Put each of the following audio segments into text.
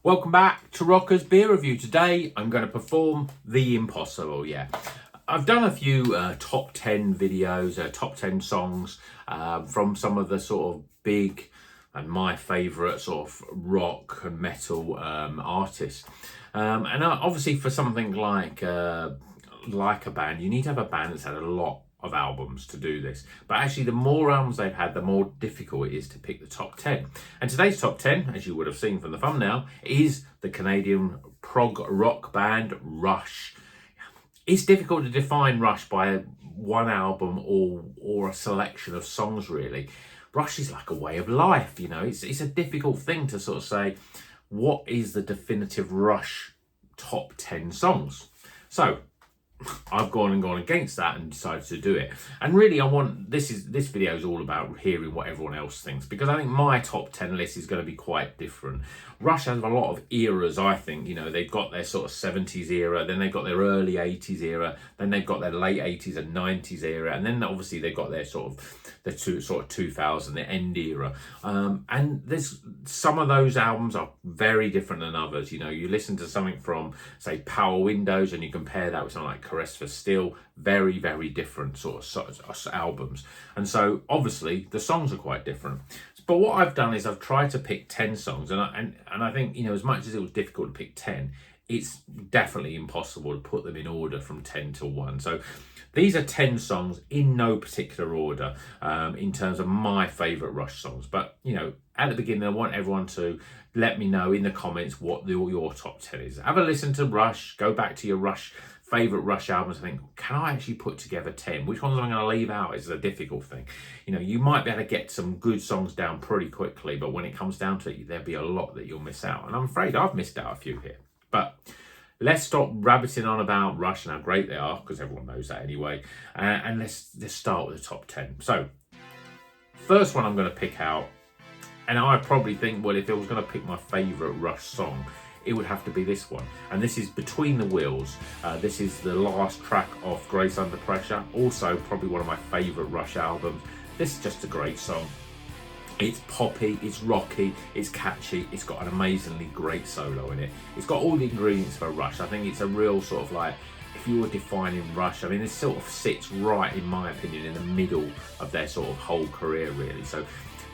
Welcome back to Rocker's Beer Review. Today I'm going to perform The Impossible, I've done a few top 10 videos, top 10 songs from some of the sort of big and my favourite sort of rock and metal artists. And obviously for something like a band, you need to have a band that's had a lot of albums to do this. But actually the more albums they've had, the more difficult it is to pick the top 10. And today's top 10, as you would have seen from the thumbnail, is the Canadian prog rock band Rush. It's difficult to define Rush by one album or a selection of songs, really. Rush is like a way of life, you know. It's a difficult thing to sort of say, what is the definitive Rush top 10 songs? So I've gone against that and decided to do it. And really this video is all about hearing what everyone else thinks, because I think my top 10 list is going to be quite different. Rush has a lot of eras, I think. You know, they've got their sort of 70s era, then they've got their early 80s era, then they've got their late 80s and 90s era, and then obviously they've got their sort of 2000, the end era. And there's some of those albums are very different than others. You know, you listen to something from, say, Power Windows and you compare that with something like Caress for Steel, very, very different sort of albums. And so obviously the songs are quite different. But what I've done is I've tried to pick 10 songs, and I think, you know, as much as it was difficult to pick 10, it's definitely impossible to put them in order from 10 to 1. So these are 10 songs in no particular order in terms of my favourite Rush songs. But, you know, at the beginning, I want everyone to let me know in the comments what your top 10 is. Have a listen to Rush, go back to your favourite Rush albums. I think, can I actually put together 10? Which ones am I going to leave out is a difficult thing. You know, you might be able to get some good songs down pretty quickly, but when it comes down to it, there'll be a lot that you'll miss out. And I'm afraid I've missed out a few here. But let's stop rabbiting on about Rush and how great they are, because everyone knows that anyway. And let's start with the top 10. So, first one I'm going to pick out, and I probably think, well, if I was going to pick my favourite Rush song, it would have to be this one. And this is Between the Wheels. This is the last track off Grace Under Pressure. Also, probably one of my favourite Rush albums. This is just a great song. It's poppy, it's rocky, it's catchy, it's got an amazingly great solo in it. It's got all the ingredients for Rush. I think it's a real sort of like, if you were defining Rush, I mean, it sort of sits right, in my opinion, in the middle of their sort of whole career, really. So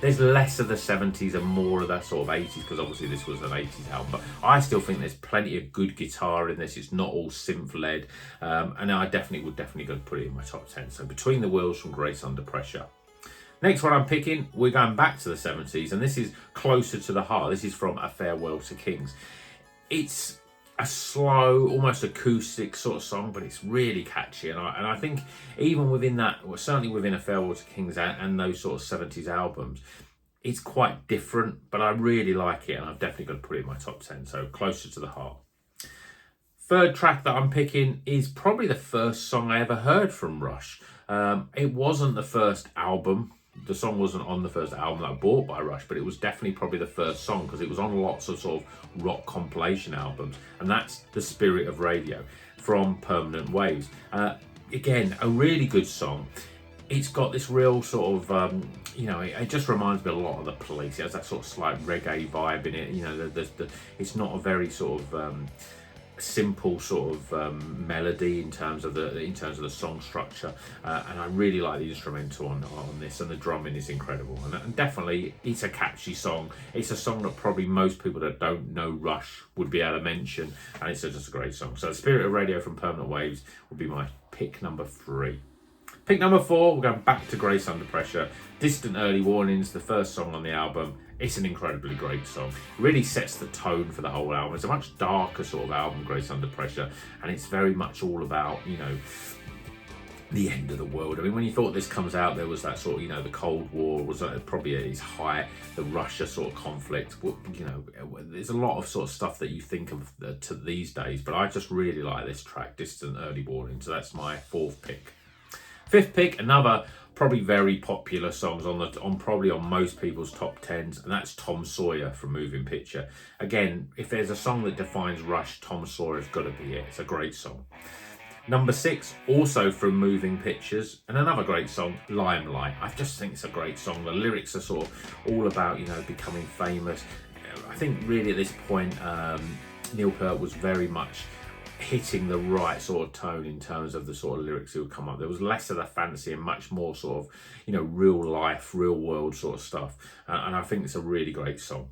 there's less of the 70s and more of that sort of 80s, because obviously this was an 80s album. But I still think there's plenty of good guitar in this. It's not all synth-led. And I would definitely go put it in my top 10. So Between the Wheels from Grace Under Pressure. Next one I'm picking, we're going back to the 70s, and this is Closer to the Heart. This is from A Farewell to Kings. It's a slow, almost acoustic sort of song, but it's really catchy. And I think even within that, well, certainly within A Farewell to Kings and those sort of 70s albums, it's quite different, but I really like it, and I've definitely got to put it in my top 10. So Closer to the Heart. Third track that I'm picking is probably the first song I ever heard from Rush. It wasn't the first album. The song wasn't on the first album that I bought by Rush, but it was definitely probably the first song, because it was on lots of sort of rock compilation albums, and that's The Spirit of Radio from Permanent Waves. Again, a really good song. It's got this real sort of, you know, it just reminds me a lot of The Police. It has that sort of slight reggae vibe in it. You know, it's not a very sort of simple sort of melody in terms of the song structure, and I really like the instrumental on this, and the drumming is incredible, and definitely it's a catchy song. It's a song that probably most people that don't know Rush would be able to mention, and it's just a great song. So Spirit of Radio from Permanent Waves would be my pick number 3. Pick number 4, we're going back to Grace Under Pressure. Distant Early Warnings, the first song on the album. It's an incredibly great song. It really sets the tone for the whole album. It's a much darker sort of album, Grace Under Pressure, and it's very much all about, you know, the end of the world. I mean, when you thought this comes out, there was that sort of, you know, the Cold War was probably at its height, the Russia sort of conflict. You know, there's a lot of sort of stuff that you think of to these days, but I just really like this track, Distant Early Warning. So that's my 4th pick. 5th pick, another probably very popular songs probably on most people's top 10s, and that's Tom Sawyer from Moving Picture. Again, if there's a song that defines Rush, Tom Sawyer's got to be it. It's a great song. Number 6, also from Moving Pictures, and another great song, Limelight. I just think it's a great song. The lyrics are sort of all about, you know, becoming famous. I think really at this point, Neil Peart was very much hitting the right sort of tone in terms of the sort of lyrics that would come up. There was less of the fantasy and much more sort of, you know, real life, real world sort of stuff. And I think it's a really great song.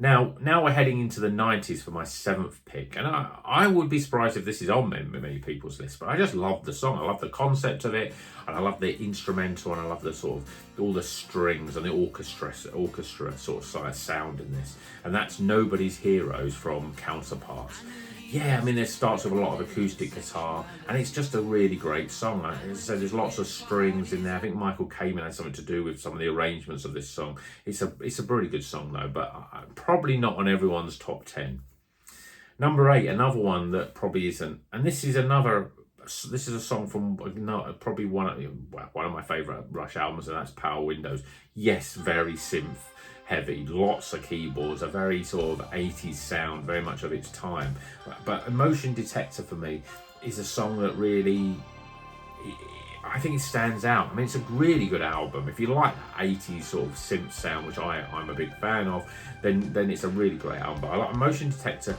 Now we're heading into the 90s for my 7th pick, and I would be surprised if this is on many people's list, but I just love the song. I love the concept of it, and I love the instrumental, and I love the sort of all the strings and the orchestra sort of sound in this, and that's Nobody's Heroes from Counterparts. Yeah, I mean, it starts with a lot of acoustic guitar, and it's just a really great song. As I said, there's lots of strings in there. I think Michael Kamen had something to do with some of the arrangements of this song. It's a pretty good song though, but probably not on everyone's top 10. Number 8, another one that probably isn't, and this is a song from probably one of my favourite Rush albums, and that's Power Windows. Yes, very synth heavy, lots of keyboards, a very sort of 80s sound, very much of its time. But Emotion Detector for me is a song that really, I think it stands out. I mean, it's a really good album. If you like 80s sort of synth sound, which I'm a big fan of, then it's a really great album. But I like Emotion Detector.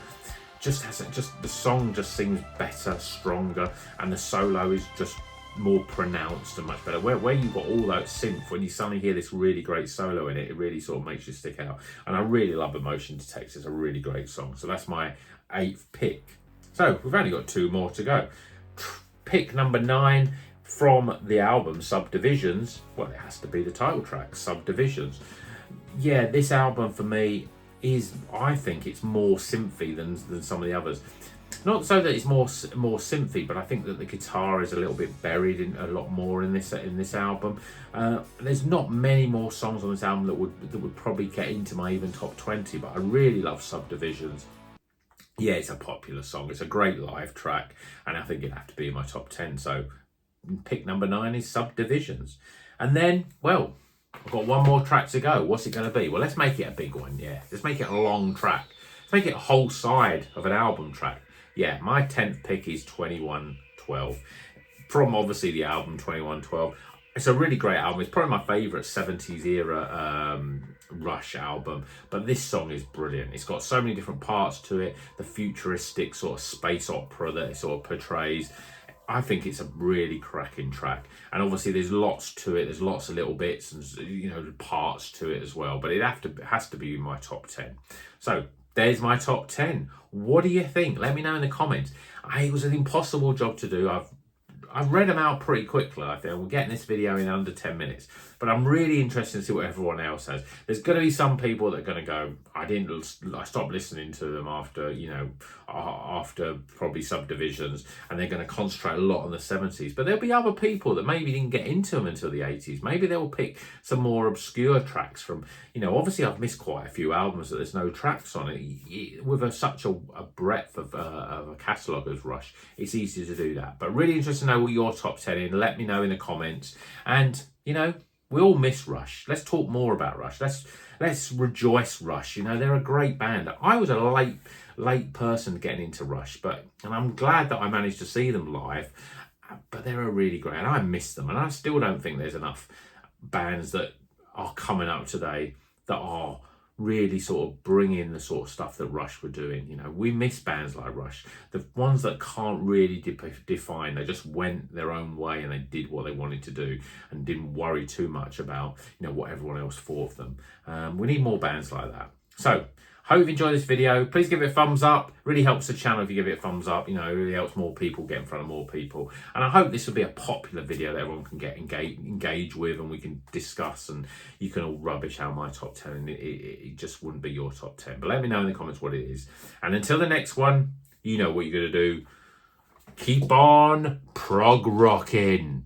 The song just sings better, stronger, and the solo is just more pronounced and much better. Where you've got all that synth, when you suddenly hear this really great solo in it, it really sort of makes you stick out. And I really love Emotion Detector. It's a really great song. So that's my 8th pick. So we've only got 2 more to go. Pick number 9 from the album Subdivisions. Well, it has to be the title track, Subdivisions. Yeah, this album for me I think it's more synthy than some of the others. Not so that it's more synthy, but I think that the guitar is a little bit buried in a lot more in this album. There's not many more songs on this album that would probably get into my even top 20, but I really love Subdivisions. Yeah, it's a popular song. It's a great live track, and I think it'd have to be in my top 10. So pick number 9 is Subdivisions. And then, well, I've got one more track to go. What's it going to be? Well, let's make it a big one, yeah. Let's make it a long track. Let's make it a whole side of an album track. Yeah, my 10th pick is 2112, from obviously the album 2112. It's a really great album. It's probably my favourite 70s era Rush album, but this song is brilliant. It's got so many different parts to it, the futuristic sort of space opera that it sort of portrays. I think it's a really cracking track, and obviously there's lots to it. There's lots of little bits and, you know, parts to it as well, but it has to be in my top 10. So there's my top 10. What do you think? Let me know in the comments. It was an impossible job to do. I've read them out pretty quickly, I think. We're getting this video in under 10 minutes. But I'm really interested to see what everyone else has. There's going to be some people that are going to go, I stopped listening to them after, you know, after probably Subdivisions, and they're going to concentrate a lot on the 70s. But there'll be other people that maybe didn't get into them until the 80s. Maybe they'll pick some more obscure tracks from, you know, obviously I've missed quite a few albums that there's no tracks on it. With such a breadth of a catalogue as Rush, it's easy to do that. But really interested to know what your top 10 is. Let me know in the comments. And, you know, we all miss Rush. Let's talk more about Rush. Let's rejoice Rush. You know, they're a great band. I was a late person getting into Rush, and I'm glad that I managed to see them live. But they're a really great, and I miss them. And I still don't think there's enough bands that are coming up today that are really sort of bringing the sort of stuff that Rush were doing. You know, we miss bands like Rush, the ones that can't really define. They just went their own way and they did what they wanted to do and didn't worry too much about, you know, what everyone else thought of them. We need more bands like that. So hope you've enjoyed this video. Please give it a thumbs up. It really helps the channel if you give it a thumbs up. You know, it really helps more people get in front of more people. And I hope this will be a popular video that everyone can get engage with, and we can discuss, and you can all rubbish out my top 10, and it just wouldn't be your top 10. But let me know in the comments what it is. And until the next one, you know what you're going to do. Keep on prog rocking.